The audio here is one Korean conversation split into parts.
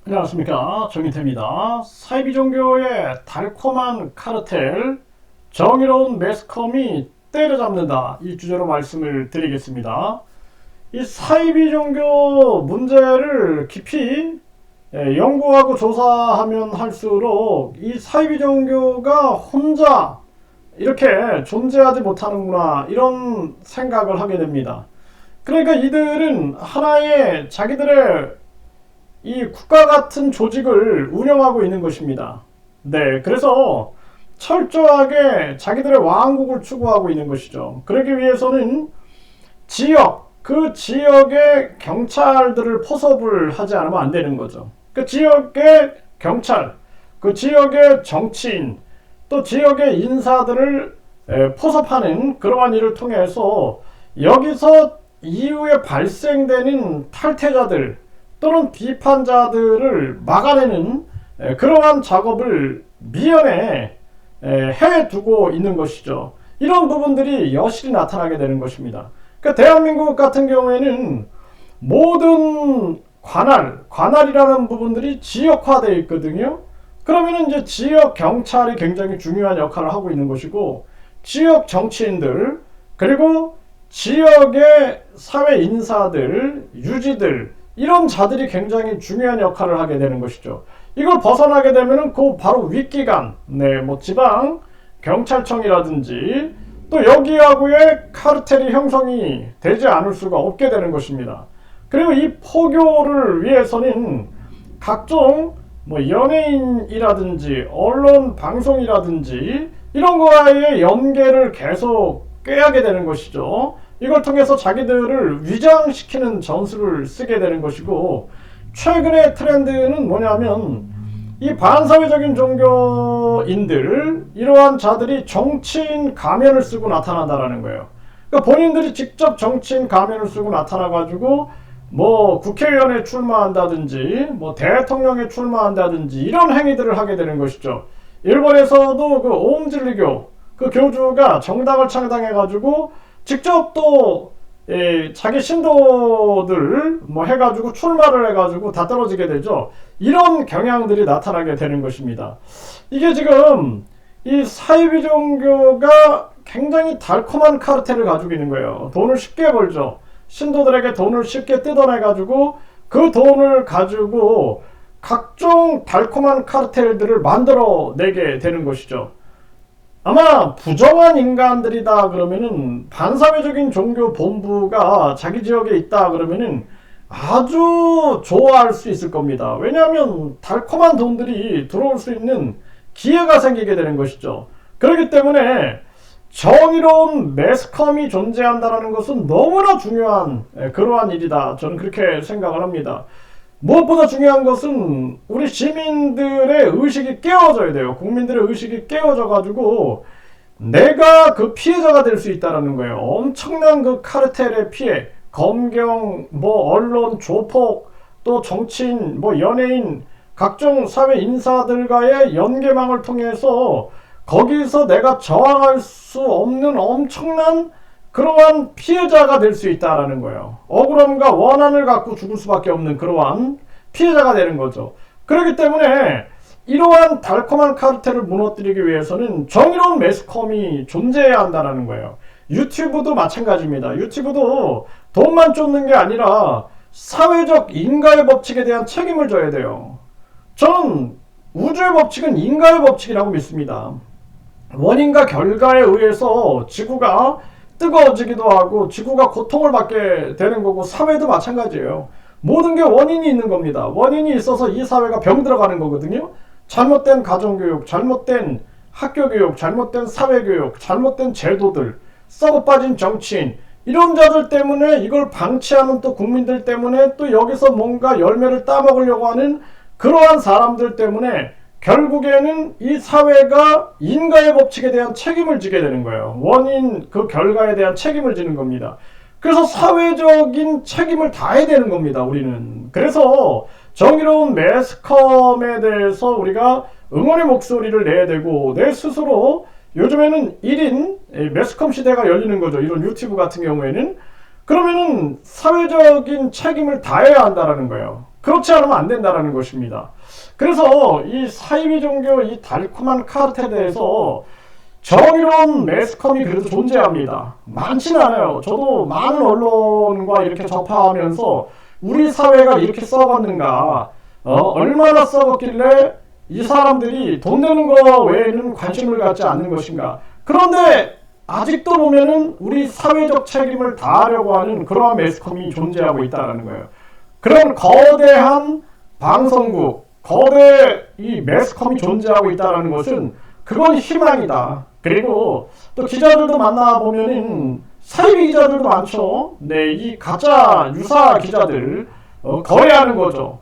안녕하십니까, 정인태입니다. 사이비 종교의 달콤한 카르텔, 정의로운 매스컴이 때려잡는다, 이 주제로 말씀을 드리겠습니다. 이 사이비 종교 문제를 깊이 연구하고 조사하면 할수록 이 사이비 종교가 혼자 이렇게 존재하지 못하는구나, 이런 생각을 하게 됩니다. 그러니까 이들은 하나의 자기들의 이 국가 같은 조직을 운영하고 있는 것입니다. 네, 그래서 철저하게 자기들의 왕국을 추구하고 있는 것이죠. 그러기 위해서는 그 지역의 경찰들을 포섭을 하지 않으면 안 되는 거죠. 그 지역의 경찰, 그 지역의 정치인, 또 지역의 인사들을 포섭하는 그러한 일을 통해서 여기서 이후에 발생되는 탈퇴자들 또는 비판자들을 막아내는 그러한 작업을 미연에 해두고 있는 것이죠. 이런 부분들이 여실히 나타나게 되는 것입니다. 그러니까 대한민국 같은 경우에는 모든 관할이라는 부분들이 지역화되어 있거든요. 그러면 이제 지역 경찰이 굉장히 중요한 역할을 하고 있는 것이고, 지역 정치인들, 그리고 지역의 사회 인사들, 유지들, 이런 자들이 굉장히 중요한 역할을 하게 되는 것이죠. 이걸 벗어나게 되면은 그 바로 윗기관, 뭐 지방 경찰청이라든지 또 여기하고의 카르텔이 형성이 되지 않을 수가 없게 되는 것입니다. 그리고 이 포교를 위해서는 각종 연예인이라든지 언론 방송이라든지 이런 거와의 연계를 계속 꾀하게 되는 것이죠. 이걸 통해서 자기들을 위장시키는 전술을 쓰게 되는 것이고, 최근의 트렌드는 뭐냐면 이 반사회적인 종교인들, 이러한 자들이 정치인 가면을 쓰고 나타난다라는 거예요. 그러니까 본인들이 직접 정치인 가면을 쓰고 나타나가지고 국회의원에 출마한다든지 대통령에 출마한다든지 이런 행위들을 하게 되는 것이죠. 일본에서도 그 오음진리교 그 교주가 정당을 창당해가지고 직접 또 자기 신도들 해가지고 출마를 해가지고 다 떨어지게 되죠. 이런 경향들이 나타나게 되는 것입니다. 이게 지금 이 사이비 종교가 굉장히 달콤한 카르텔을 가지고 있는 거예요. 돈을 쉽게 벌죠. 신도들에게 돈을 쉽게 뜯어내가지고 그 돈을 가지고 각종 달콤한 카르텔들을 만들어내게 되는 것이죠. 아마 부정한 인간들이다 그러면은, 반사회적인 종교 본부가 자기 지역에 있다 그러면은 아주 좋아할 수 있을 겁니다. 왜냐하면 달콤한 돈들이 들어올 수 있는 기회가 생기게 되는 것이죠. 그렇기 때문에 정의로운 매스컴이 존재한다는 것은 너무나 중요한 그러한 일이다, 저는 그렇게 생각을 합니다. 무엇보다 중요한 것은 우리 시민들의 의식이 깨어져야 돼요. 국민들의 의식이 깨어져 가지고 내가 그 피해자가 될 수 있다는 거예요. 엄청난 그 카르텔의 피해, 검경, 언론, 조폭, 또 정치인, 연예인, 각종 사회 인사들과의 연계망을 통해서 거기서 내가 저항할 수 없는 엄청난 그러한 피해자가 될 수 있다라는 거예요. 억울함과 원한을 갖고 죽을 수밖에 없는 그러한 피해자가 되는 거죠. 그렇기 때문에 이러한 달콤한 카르텔을 무너뜨리기 위해서는 정의로운 매스컴이 존재해야 한다는 거예요. 유튜브도 마찬가지입니다. 유튜브도 돈만 쫓는 게 아니라 사회적 인과의 법칙에 대한 책임을 져야 돼요. 저는 우주의 법칙은 인과의 법칙이라고 믿습니다. 원인과 결과에 의해서 지구가 뜨거워지기도 하고 지구가 고통을 받게 되는 거고, 사회도 마찬가지예요. 모든 게 원인이 있는 겁니다. 원인이 있어서 이 사회가 병들어가는 거거든요. 잘못된 가정교육, 잘못된 학교교육, 잘못된 사회교육, 잘못된 제도들, 썩어빠진 정치인, 이런 자들 때문에, 이걸 방치하는 또 국민들 때문에, 또 여기서 뭔가 열매를 따먹으려고 하는 그러한 사람들 때문에 결국에는 이 사회가 인과의 법칙에 대한 책임을 지게 되는 거예요. 원인, 그 결과에 대한 책임을 지는 겁니다. 그래서 사회적인 책임을 다해야 되는 겁니다, 우리는. 그래서 정의로운 매스컴에 대해서 우리가 응원의 목소리를 내야 되고, 내 스스로 요즘에는 1인 매스컴 시대가 열리는 거죠. 이런 유튜브 같은 경우에는. 그러면은 사회적인 책임을 다해야 한다는 거예요. 그렇지 않으면 안 된다는 것입니다. 그래서 이 사이비 종교 이 달콤한 카르텔에 대해서 정의로운 매스컴이 그래도 존재합니다. 많지는 않아요. 저도 많은 언론과 이렇게 접하면서 우리 사회가 이렇게 썩었는가, 얼마나 썩었길래 이 사람들이 돈 내는 거 외에는 관심을 갖지 않는 것인가. 그런데 아직도 보면은 우리 사회적 책임을 다하려고 하는 그러한 매스컴이 존재하고 있다는 거예요. 그런 거대한 방송국, 거대 이 매스컴이 존재하고 있다는 것은 그건 희망이다. 그리고 또 기자들도 만나보면은 사이비 기자들도 많죠. 네, 이 가짜 유사 기자들 거래하는 거죠.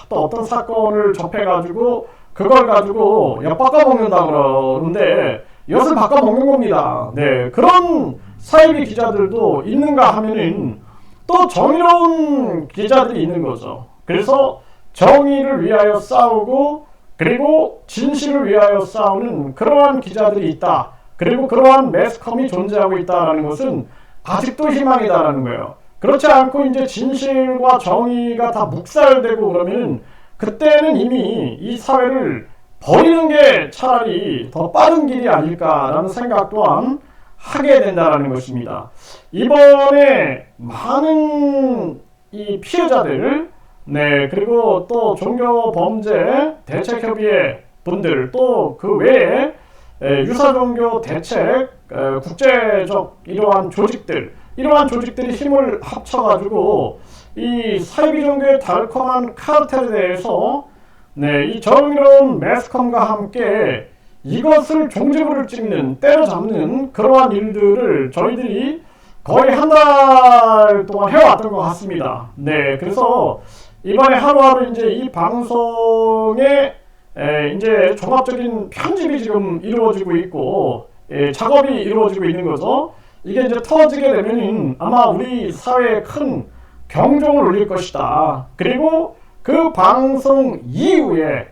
또 어떤 사건을 접해가지고 그걸 가지고 엿바꿔먹는다 그러는데 엿을 바꿔먹는 겁니다. 네, 그런 사이비 기자들도 있는가 하면은 또 정의로운 기자들이 있는 거죠. 그래서 정의를 위하여 싸우고 그리고 진실을 위하여 싸우는 그러한 기자들이 있다. 그리고 그러한 매스컴이 존재하고 있다는 것은 아직도 희망이다라는 거예요. 그렇지 않고 이제 진실과 정의가 다 묵살되고 그러면 그때는 이미 이 사회를 버리는 게 차라리 더 빠른 길이 아닐까라는 생각 또한 하게 된다는 것입니다. 이번에 많은 이 피해자들, 네, 그리고 또 종교범죄 대책협의회 분들, 또 그 외에 유사종교 대책 국제적 이러한 조직들이 힘을 합쳐가지고 이 사이비 종교의 달콤한 카르텔에 대해서 네, 이 정의로운 매스컴과 함께 이것을 종지부를 찍는, 때려잡는 그러한 일들을 저희들이 거의 한 달 동안 해왔던 것 같습니다. 네, 그래서 이번에 하루하루 이제 이 방송에 이제 종합적인 편집이 지금 이루어지고 있고, 작업이 이루어지고 있는 거죠. 이게 이제 터지게 되면 아마 우리 사회에 큰 경종을 울릴 것이다. 그리고 그 방송 이후에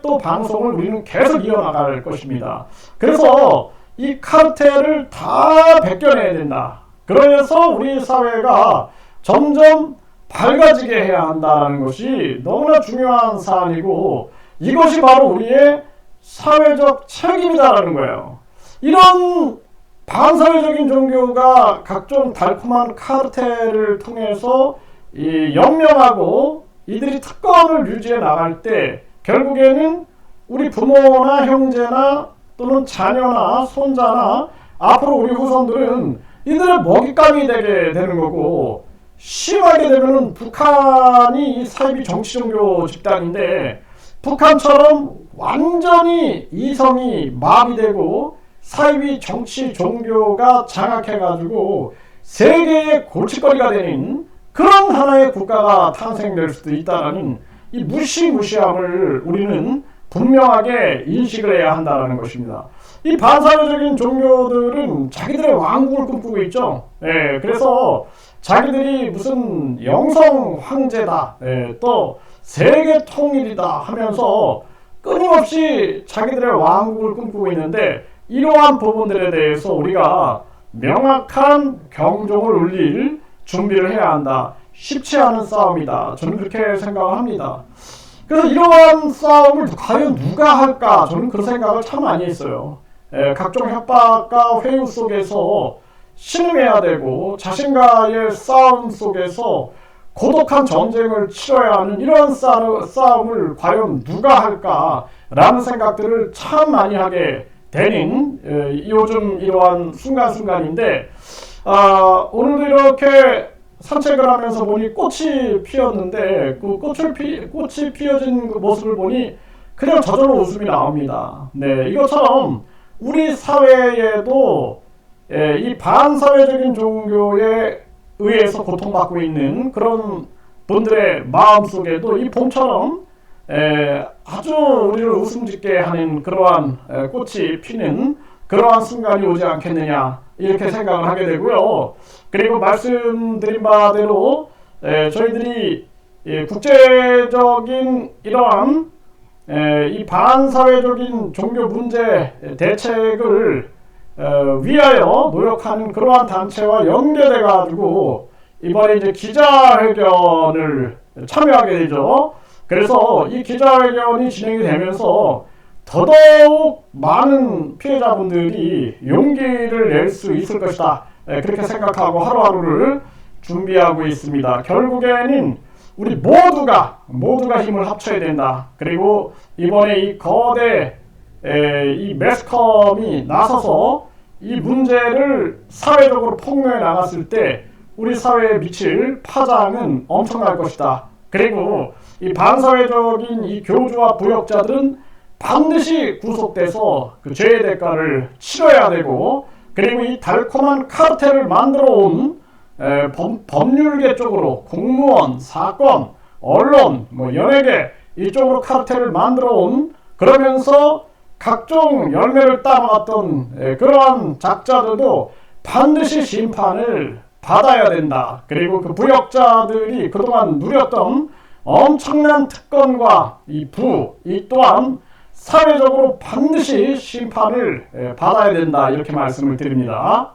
또 방송을 우리는 계속 이어나갈 것입니다. 그래서 이 카르텔을 다 벗겨내야 된다. 그래서 우리 사회가 점점 밝아지게 해야 한다는 것이 너무나 중요한 사안이고 이것이 바로 우리의 사회적 책임이다라는 거예요. 이런 반사회적인 종교가 각종 달콤한 카르텔을 통해서 연명하고 이들이 특권을 유지해 나갈 때 결국에는 우리 부모나 형제나 또는 자녀나 손자나 앞으로 우리 후손들은 이들의 먹잇감이 되게 되는 거고 심하게 되면은 북한이 이 사이비 정치종교 집단인데 북한처럼 완전히 이성이 마비되고 사이비 정치 종교가 장악해가지고 세계의 골칫거리가 되는 그런 하나의 국가가 탄생될 수도 있다는 이 무시무시함을 우리는 분명하게 인식을 해야 한다는 것입니다. 이 반사회적인 종교들은 자기들의 왕국을 꿈꾸고 있죠. 그래서 자기들이 무슨 영성 황제다, 또 세계 통일이다 하면서 끊임없이 자기들의 왕국을 꿈꾸고 있는데 이러한 부분들에 대해서 우리가 명확한 경종을 울릴 준비를 해야 한다. 쉽지 않은 싸움이다. 저는 그렇게 생각을 합니다. 그래서 이러한 싸움을 과연 누가 할까? 저는 그런 생각을 참 많이 했어요. 각종 협박과 회유 속에서 신음해야 되고 자신과의 싸움 속에서 고독한 전쟁을 치러야 하는 이런 싸움을 과연 누가 할까라는 생각들을 참 많이 하게 되는 요즘 이러한 순간순간인데 오늘도 이렇게 산책을 하면서 보니 꽃이 피었는데 그 꽃이 피어진 그 모습을 보니 그냥 저절로 웃음이 나옵니다. 네, 이것처럼 우리 사회에도 이 반사회적인 종교에 의해서 고통받고 있는 그런 분들의 마음속에도 이 봄처럼 아주 우리를 웃음짓게 하는 그러한 꽃이 피는 그러한 순간이 오지 않겠느냐 이렇게 생각을 하게 되고요. 그리고 말씀드린 바대로 저희들이 국제적인 이러한 이 반사회적인 종교 문제 대책을 위하여 노력하는 그러한 단체와 연계돼 가지고 이번에 이제 기자회견을 참여하게 되죠. 그래서 이 기자회견이 진행이 되면서 더더욱 많은 피해자분들이 용기를 낼 수 있을 것이다. 그렇게 생각하고 하루하루를 준비하고 있습니다. 결국에는 우리 모두가 힘을 합쳐야 된다. 그리고 이번에 이 거대 이 매스컴이 나서서 이 문제를 사회적으로 폭로해 나갔을 때 우리 사회에 미칠 파장은 엄청날 것이다. 그리고 이 반사회적인 이 교주와 부역자들은 반드시 구속돼서 그 죄의 대가를 치러야 되고, 그리고 이 달콤한 카르텔을 만들어 온 법률계 쪽으로 공무원, 사건, 언론, 연예계 이쪽으로 카르텔을 만들어 온, 그러면서 각종 열매를 따먹었던 그러한 작자들도 반드시 심판을 받아야 된다. 그리고 그 부역자들이 그동안 누렸던 엄청난 특권과 이 또한 사회적으로 반드시 심판을 받아야 된다. 이렇게 말씀을 드립니다.